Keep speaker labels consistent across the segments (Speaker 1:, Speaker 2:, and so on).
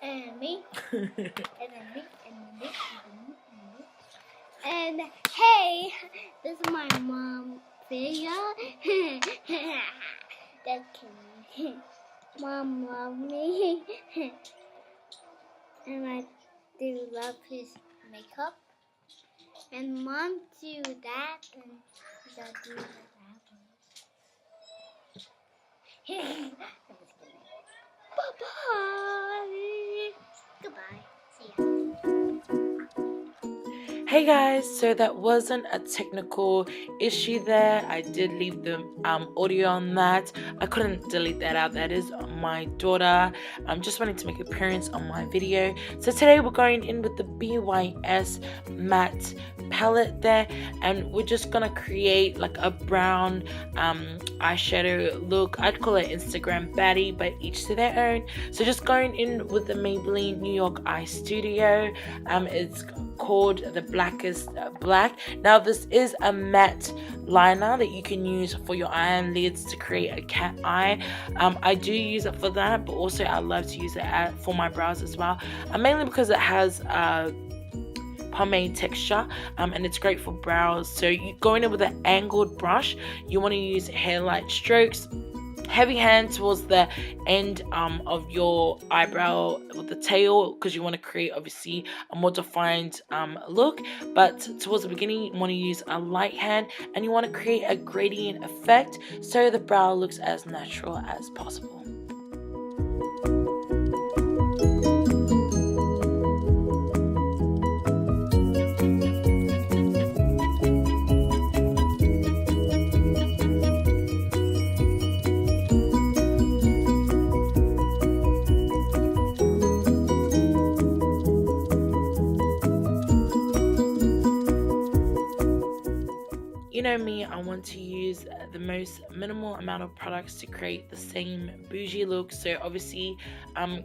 Speaker 1: and me, and then me, and then me, and hey, this is my mom video. That's kidding. Mom loves me, and I do love his makeup. And Mom do that, and Dad do that. I'm just kidding. Bye-bye. Goodbye. See ya.
Speaker 2: Hey guys, so that wasn't a technical issue there. I did leave the audio on that. I couldn't delete that out. That is my daughter. I'm just wanting to make an appearance on my video. So today we're going in with the BYS matte palette there, and we're just gonna create like a brown eyeshadow look. I'd call it Instagram baddie, but each to their own. So just going in with the Maybelline New York Eye Studio. It's called the Blackest Black. Now this is a matte liner that you can use for your eyelids to create a cat eye. I do use it for that, but also I love to use it for my brows as well, mainly because it has pomade texture, and it's great for brows. So you go in with an angled brush. You want to use hairline strokes, heavy hand towards the end of your eyebrow with the tail, because you want to create obviously a more defined look. But towards the beginning you want to use a light hand, and you want to create a gradient effect so the brow looks as natural as possible. You know me, I want to use the most minimal amount of products to create the same bougie look. So obviously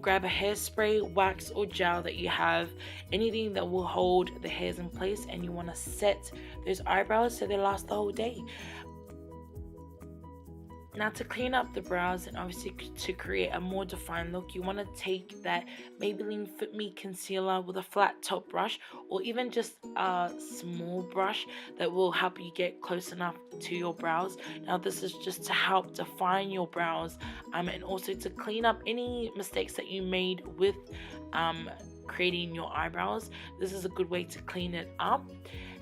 Speaker 2: grab a hairspray, wax or gel that you have, anything that will hold the hairs in place, and you want to set those eyebrows so they last the whole day. Now to clean up the brows and obviously to create a more defined look, you want to take that Maybelline Fit Me Concealer with a flat top brush, or even just a small brush that will help you get close enough to your brows. Now this is just to help define your brows, and also to clean up any mistakes that you made with creating your eyebrows. This is a good way to clean it up.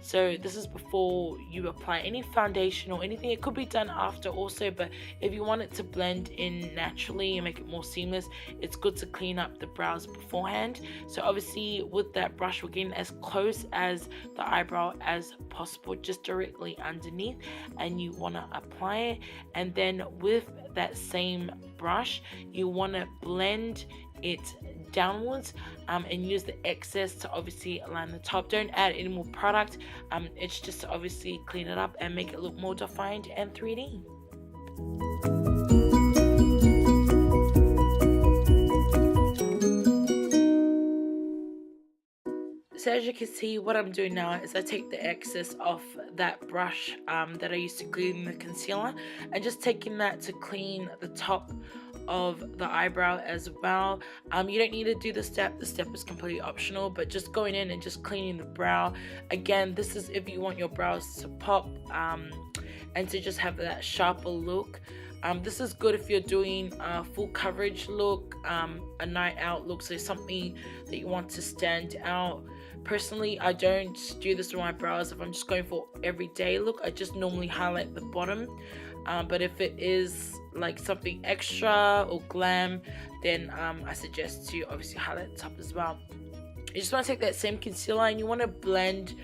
Speaker 2: So this is before you apply any foundation or anything. It could be done after also, but if you want it to blend in naturally and make it more seamless, it's good to clean up the brows beforehand. So obviously with that brush, we're getting as close as the eyebrow as possible, just directly underneath, and you want to apply it. And then with that same brush, you want to blend it downwards and use the excess to obviously align the top. Don't add any more product. It's just to obviously clean it up and make it look more defined and 3D. So as you can see, what I'm doing now is I take the excess off that brush that I used to clean the concealer, and just taking that to clean the top of the eyebrow as well. You don't need to do the step is completely optional, but just going in and just cleaning the brow. Again, this is if you want your brows to pop and to just have that sharper look. This is good if you're doing a full coverage look, a night out look, so something that you want to stand out. Personally, I don't do this with my brows. If I'm just going for everyday look, I just normally highlight the bottom. But if it is like something extra or glam, then I suggest to obviously highlight the top as well. You just want to take that same concealer and you want to blend,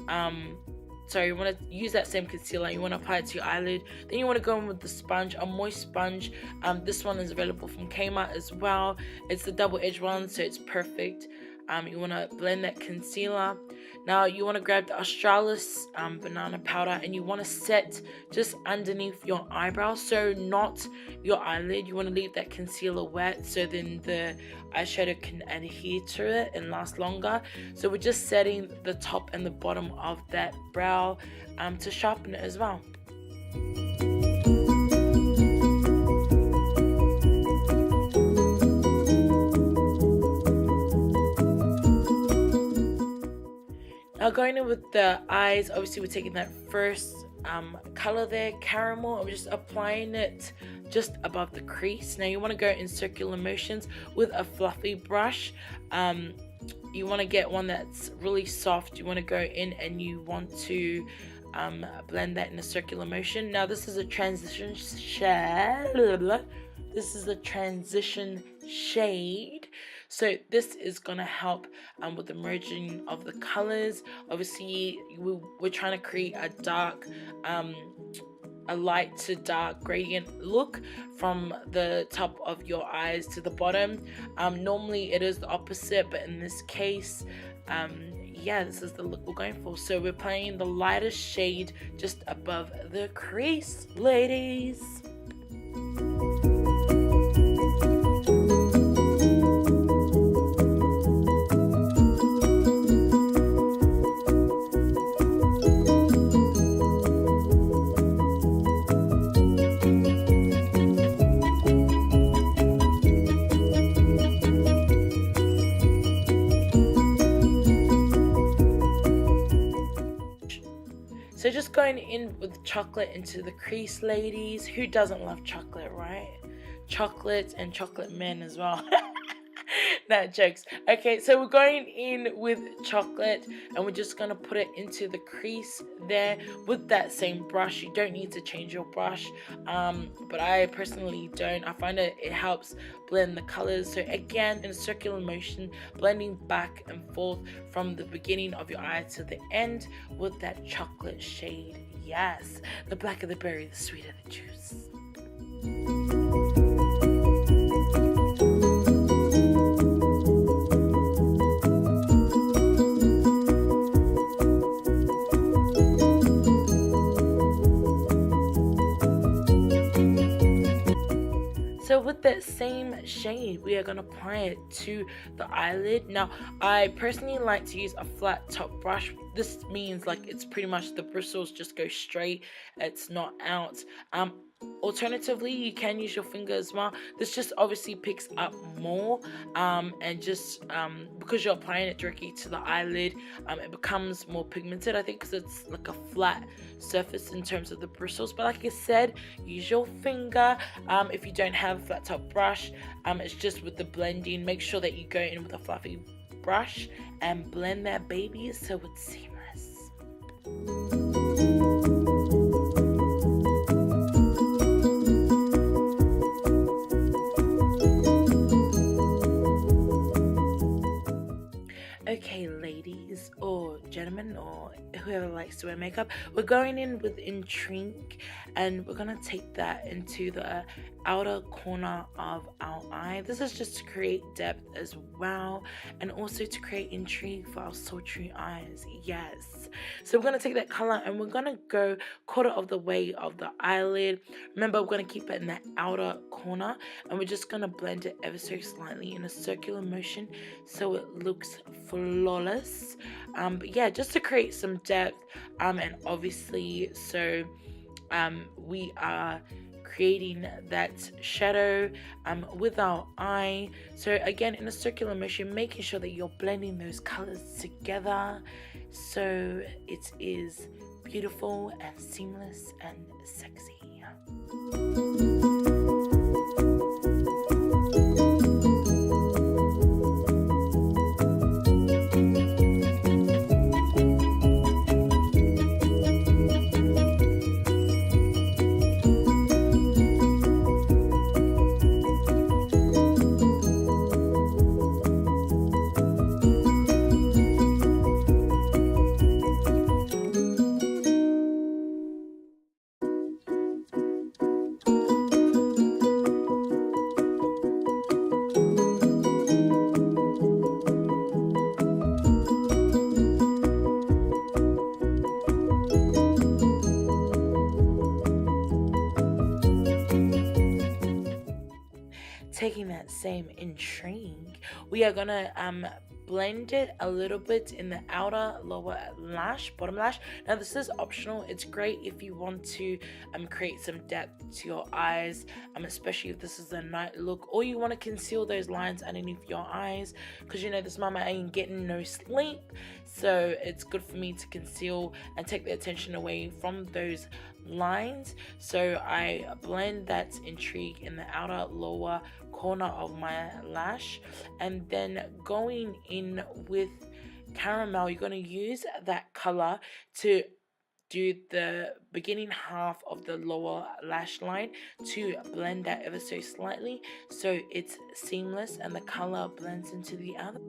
Speaker 2: you want to use that same concealer, you want to apply it to your eyelid. Then you want to go in with the sponge, a moist sponge. This one is available from Kmart as well. It's the double-edged one, so it's perfect. You want to blend that concealer. Now you want to grab the Australis banana powder, and you want to set just underneath your eyebrow, so not your eyelid. You want to leave that concealer wet so then the eyeshadow can adhere to it and last longer. So we're just setting the top and the bottom of that brow to sharpen it as well. Now going in with the eyes, obviously we're taking that first color there, caramel, and we're just applying it just above the crease. Now you want to go in circular motions with a fluffy brush. You want to get one that's really soft. You want to go in and you want to blend that in a circular motion. Now this is a transition shade. This is a transition shade, so this is gonna help with the merging of the colors. Obviously we're trying to create a dark a light to dark gradient look from the top of your eyes to the bottom. Normally it is the opposite, but in this case yeah, this is the look we're going for. So we're playing the lightest shade just above the crease, ladies. So just going in with chocolate into the crease, ladies. Who doesn't love chocolate, right? Chocolate and chocolate men as well. Nah, jokes. Okay, so we're going in with chocolate and we're just going to put it into the crease there with that same brush. You don't need to change your brush, but I personally don't. I find it helps blend the colors. So again, in a circular motion, blending back and forth from the beginning of your eye to the end with that chocolate shade. Yes, the blacker the berry, the sweeter the juice. So with that same shade, we are going to apply it to the eyelid. Now, I personally like to use a flat top brush. This means like it's pretty much the bristles just go straight. It's not out. Alternatively, you can use your finger as well. This just obviously picks up more and just because you're applying it directly to the eyelid, it becomes more pigmented, I think, because it's like a flat surface in terms of the bristles. But like I said, use your finger. If you don't have a flat top brush, it's just with the blending. Make sure that you go in with a fluffy brush and blend that baby so it's seamless. Okay, ladies or gentlemen or whoever likes to wear makeup, we're going in with Intrigue and we're gonna take that into the outer corner of our eye. This is just to create depth as well and also to create intrigue for our sultry eyes. Yes, so we're gonna take that color and we're gonna go quarter of the way of the eyelid. Remember, we're gonna keep it in that outer corner and we're just gonna blend it ever so slightly in a circular motion so it looks flawless. But yeah, just to create some depth and obviously so we are creating that shadow with our eye. So again, in a circular motion, making sure that you're blending those colors together so it is beautiful and seamless and sexy. Taking that same intrigue, we are gonna blend it a little bit in the outer lower lash, bottom lash. Now this is optional. It's great if you want to create some depth to your eyes, especially if this is a night look, or you want to conceal those lines underneath your eyes, because you know this mama ain't getting no sleep, so it's good for me to conceal and take the attention away from those lines. So I blend that intrigue in the outer lower corner of my lash, and then going in with caramel, you're going to use that color to do the beginning half of the lower lash line, to blend that ever so slightly so it's seamless and the color blends into the other.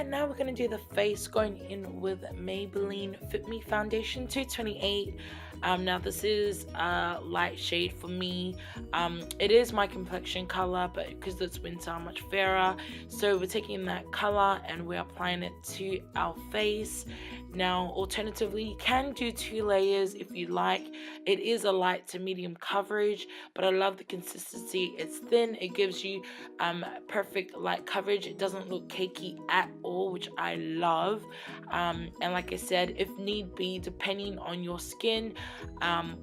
Speaker 2: Now we're going to do the face, going in with Maybelline Fit Me Foundation 228. Now this is a light shade for me. It is my complexion color, but because it's winter I'm much fairer, so we're taking that color and we're applying it to our face. Now alternatively, you can do 2 layers if you like. It is a light to medium coverage, but I love the consistency. It's thin, it gives you perfect light coverage. It doesn't look cakey at all, which I love. And like I said, if need be, depending on your skin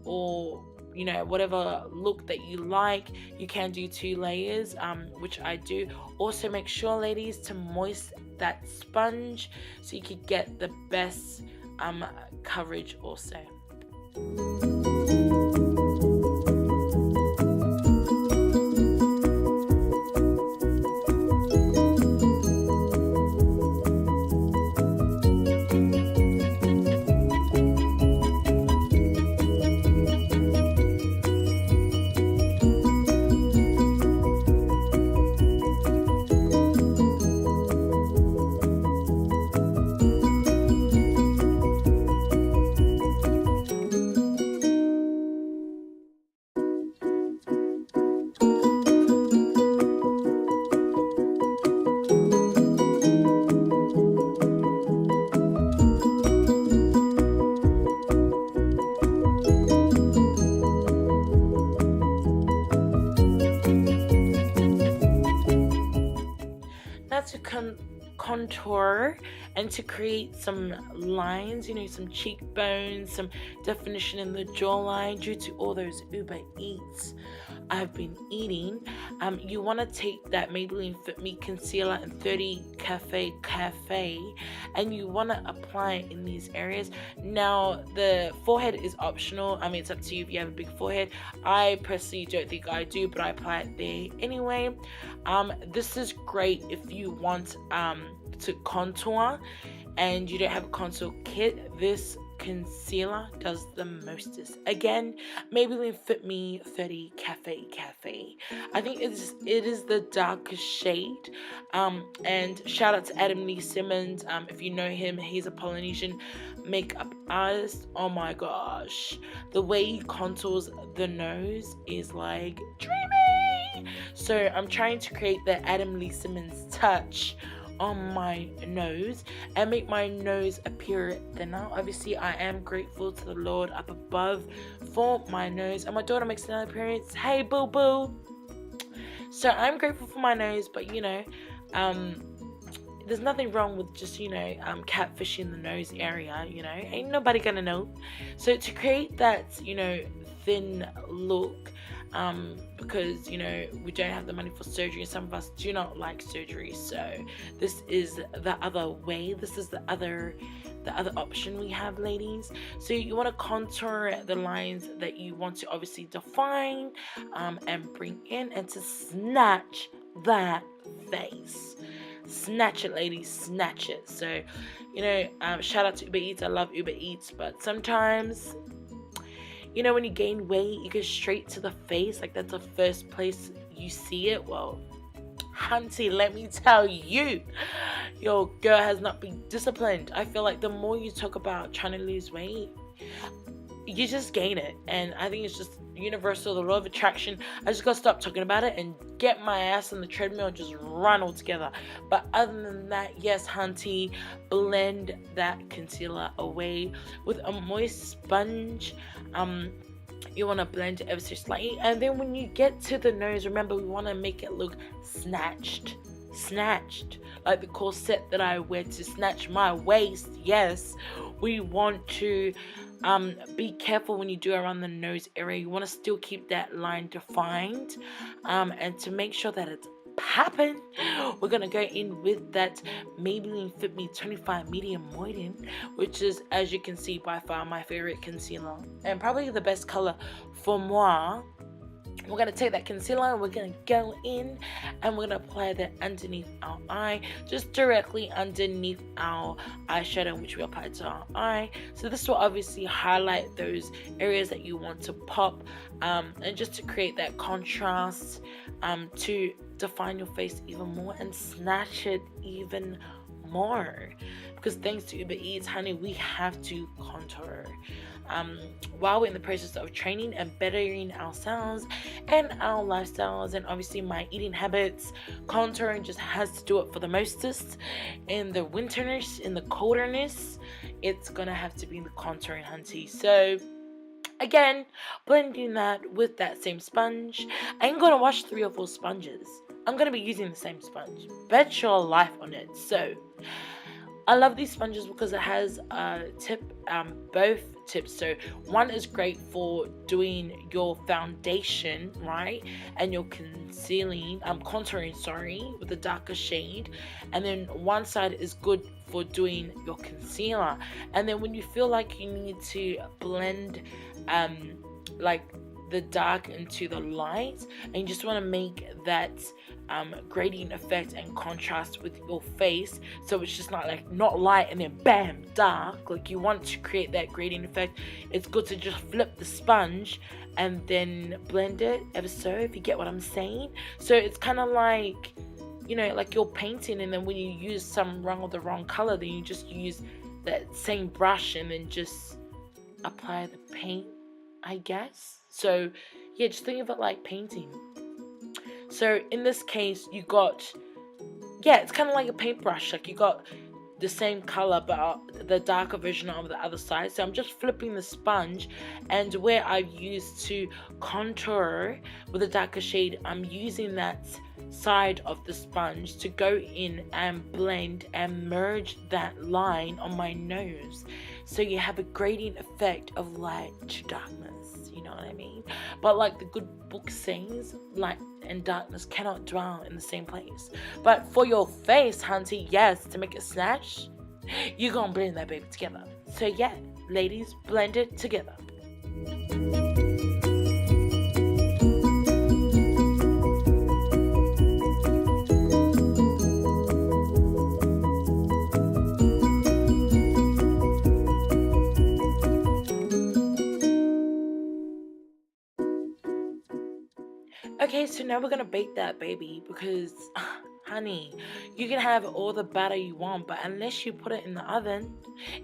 Speaker 2: or you know, whatever look that you like, you can do 2 layers, which I do. Also make sure, ladies, to moist that sponge so you can get the best coverage also. To contour and to create some lines, you know, some cheekbones, some definition in the jawline due to all those Uber Eats I've been eating. You want to take that Maybelline Fit Me Concealer in 30 Cafe and you want to apply it in these areas. Now the forehead is optional. I mean, it's up to you if you have a big forehead. I personally don't think I do, but I apply it there anyway. This is great if you want to contour and you don't have a contour kit. This concealer does the mostest. Again, Maybelline Fit Me 30 Cafe. I think it is the darkest shade. And shout out to Adam Lee Simmons. If you know him, he's a Polynesian makeup artist. Oh my gosh, the way he contours the nose is like dreamy. So I'm trying to create the Adam Lee Simmons touch on my nose and make my nose appear thinner. Obviously, I am grateful to the Lord up above for my nose, and my daughter makes another appearance. Hey, boo boo. So I'm grateful for my nose, but you know, there's nothing wrong with just, you know, catfishing the nose area. You know, ain't nobody gonna know. So to create that, you know, thin look, because you know we don't have the money for surgery, and some of us do not like surgery, so this is the other way. This is the other option we have, ladies. So you want to contour the lines that you want to obviously define and bring in, and to snatch that face. Snatch it, ladies, snatch it. So you know, shout out to Uber Eats. I love Uber Eats, but sometimes, you know, when you gain weight, you go straight to the face. Like, that's the first place you see it. Well, hunty, let me tell you, your girl has not been disciplined. I feel like the more you talk about trying to lose weight, you just gain it. And I think it's just universal, the law of attraction. I just gotta stop talking about it and get my ass on the treadmill and just run all together. But other than that, yes, hunty, blend that concealer away with a moist sponge. You want to blend it ever so slightly, and then when you get to the nose, remember, we want to make it look snatched, like the corset that I wear to snatch my waist. Yes, we want to be careful when you do around the nose area. You want to still keep that line defined, and to make sure that it's popping, we're gonna go in with that Maybelline Fit Me 25 Medium Moyden, which is, as you can see, by far my favorite concealer and probably the best color for moi. We're going to take that concealer and we're going to go in and we're going to apply that underneath our eye, just directly underneath our eyeshadow, which we applied to our eye. So this will obviously highlight those areas that you want to pop, and just to create that contrast, to define your face even more and snatch it even more. Because thanks to Uber Eats, honey, we have to contour. While we're in the process of training and bettering ourselves and our lifestyles and obviously my eating habits, contouring just has to do it for the mostest. In the winterness, in the colderness, it's gonna have to be in the contouring, hunty. So again, blending that with that same sponge. I ain't gonna wash 3 or 4 sponges. I'm gonna be using the same sponge. Bet your life on it. So I love these sponges because it has a tip, both tips. So one is great for doing your foundation, right, and your concealing, contouring, sorry, with a darker shade, and then one side is good for doing your concealer. And then when you feel like you need to blend like the dark into the light, and you just want to make that gradient effect and contrast with your face, so it's just not light and then bam, dark. Like, you want to create that gradient effect. It's good to just flip the sponge and then blend it ever so, if you get what I'm saying. So it's kind of like, you know, like you're painting, and then when you use some wrong color, then you just use that same brush and then just apply the paint, I guess. So yeah, just think of it like painting. So in this case, you got, yeah, it's kind of like a paintbrush. Like, you got the same color but the darker version of the other side. So I'm just flipping the sponge, and where I've used to contour with a darker shade, I'm using that side of the sponge to go in and blend and merge that line on my nose, so you have a gradient effect of light to darkness, you know what I mean? But like the good book says, light and darkness cannot dwell in the same place. But for your face, hunty, yes, to make it snatch, you're gonna blend that baby together. So yeah, ladies, blend it together. Okay, so now we're gonna bake that baby, because honey, you can have all the batter you want, but unless you put it in the oven,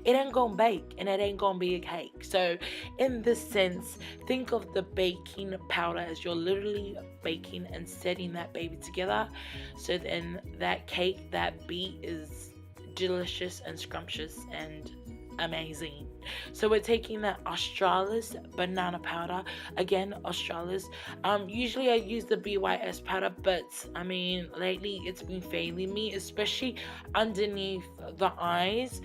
Speaker 2: it ain't gonna bake and it ain't gonna be a cake. So in this sense, think of the baking powder as you're literally baking and setting that baby together, so then that cake, that beat is delicious and scrumptious and amazing. So we're taking that Australis banana powder, again Australis. Usually I use the BYS powder, but I mean lately it's been failing me, especially underneath the eyes,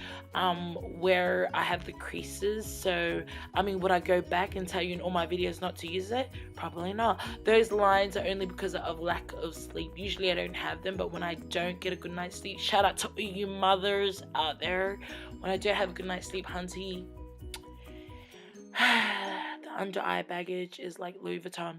Speaker 2: where I have the creases. So I mean, would I go back and tell you in all my videos not to use it? Probably not. Those lines are only because of lack of sleep. Usually I don't have them, but when I don't get a good night's sleep, shout out to all you mothers out there, when I don't have a good night's sleep, hunty, the under eye baggage is like Louis Vuitton.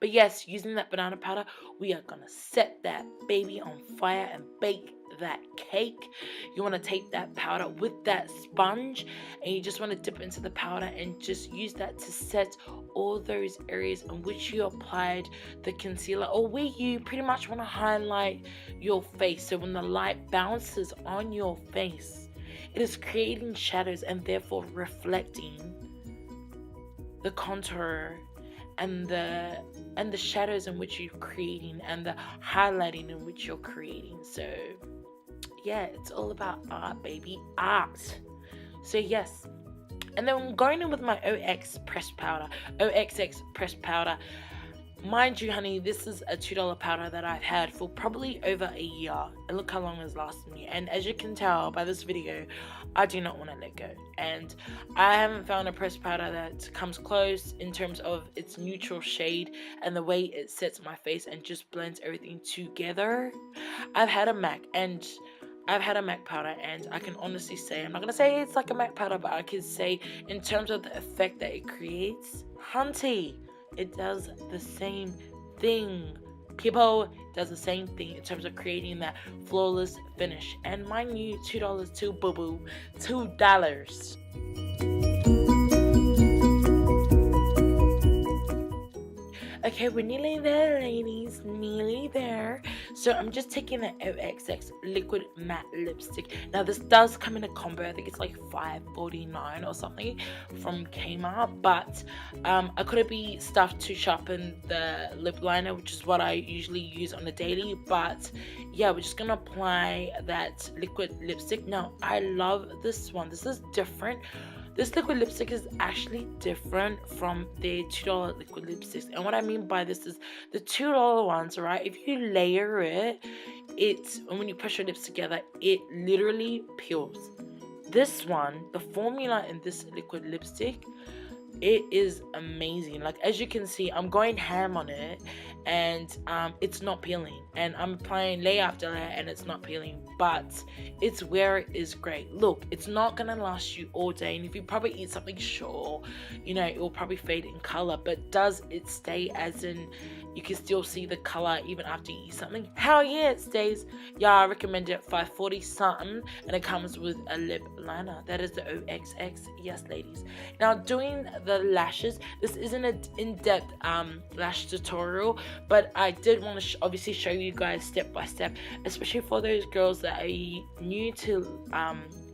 Speaker 2: But yes, using that banana powder, we are gonna set that baby on fire and bake that cake. You want to take that powder with that sponge, and you just want to dip into the powder and just use that to set all those areas in which you applied the concealer, or where you pretty much want to highlight your face. So when the light bounces on your face, it is creating shadows and therefore reflecting the contour and the shadows in which you're creating and the highlighting in which you're creating. So yeah, it's all about art, baby, art. So yes, and then I'm going in with my OXX pressed powder, OXX pressed powder. Mind you, honey, this is a $2 powder that I've had for probably over a year, and look how long it's lasted me. And as you can tell by this video, I do not want to let go, and I haven't found a pressed powder that comes close in terms of its neutral shade and the way it sets my face and just blends everything together. I've had a MAC powder, and I can honestly say, I'm not gonna say it's like a MAC powder, but I can say in terms of the effect that it creates, hunty, it does the same thing. People, does the same thing in terms of creating that flawless finish. And mind you, $2 too, boo boo, $2. Okay, we're nearly there, ladies, nearly there. So I'm just taking the OXX liquid matte lipstick. Now this does come in a combo. I think it's like $5.49 or something from Kmart, but I could be stuffed to sharpen the lip liner, which is what I usually use on a daily. But yeah, we're just gonna apply that liquid lipstick. Now I love this one. This is different. This liquid lipstick is actually different from the $2 liquid lipsticks. And what I mean by this is the $2 ones, right? If you layer it, when you push your lips together, it literally peels. This one, the formula in this liquid lipstick, it is amazing. Like, as you can see, I'm going ham on it, and it's not peeling, and I'm applying layer after layer and it's not peeling, but its wear is great. Look, it's not gonna last you all day, and if you probably eat something short, you know, it will probably fade in color, but does it stay, as in you can still see the color even after you eat something? Hell yeah, it stays. Yeah, I recommend it. $5.40 something, and it comes with a lip liner. That is the OXX. Yes, ladies. Now, doing the lashes, this isn't an in-depth lash tutorial, but I did want to obviously show you guys step by step, especially for those girls that are new to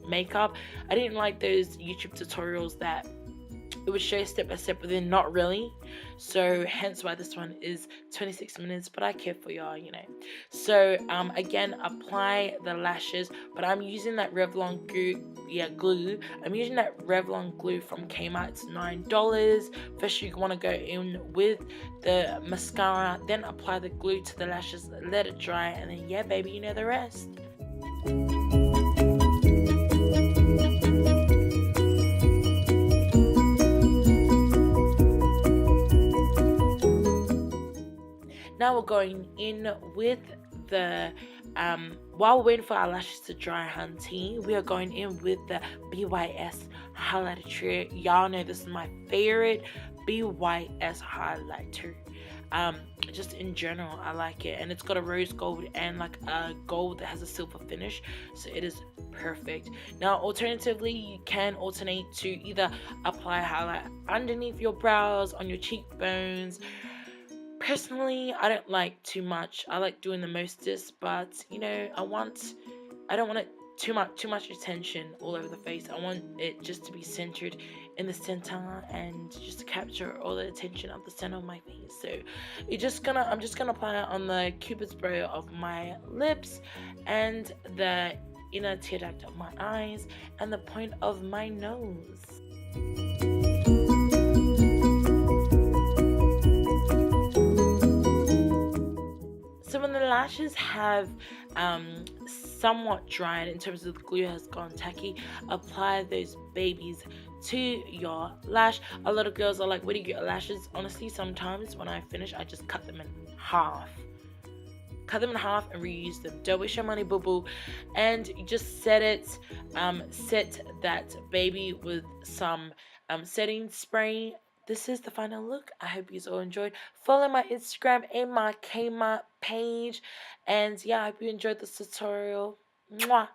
Speaker 2: makeup. I didn't like those YouTube tutorials that it would show step by step, but then not really. So hence why this one is 26 minutes, but I care for y'all, you know. So again, apply the lashes, but I'm using that Revlon glue. I'm using that Revlon glue from Kmart. It's $9. First, you want to go in with the mascara, then apply the glue to the lashes, let it dry, and then yeah, baby, you know the rest. Now we're going in with the, while we're waiting for our lashes to dry, hunty, we are going in with the BYS highlighter trio. Y'all know this is my favorite BYS highlighter. Just in general, I like it, and it's got a rose gold and like a gold that has a silver finish, so it is perfect. Now alternatively, you can alternate to either apply highlight underneath your brows, on your cheekbones. Personally, I don't like too much. I like doing the mostest, but you know, I don't want it too much attention all over the face. I want it just to be centered in the center and just to capture all the attention of the center of my face. So I'm just gonna apply it on the cupid's bow of my lips and the inner tear duct of my eyes and the point of my nose. So when the lashes have somewhat dried in terms of the glue has gone tacky, apply those babies to your lash. A lot of girls are like, where do you get your lashes? Honestly, sometimes when I finish, I just cut them in half. Cut them in half and reuse them. Don't waste your money, boo boo. And you just set that baby with some setting spray. this is the final look. I hope you all enjoyed. Follow my Instagram and my Kmart page. And yeah, I hope you enjoyed this tutorial. Mwah!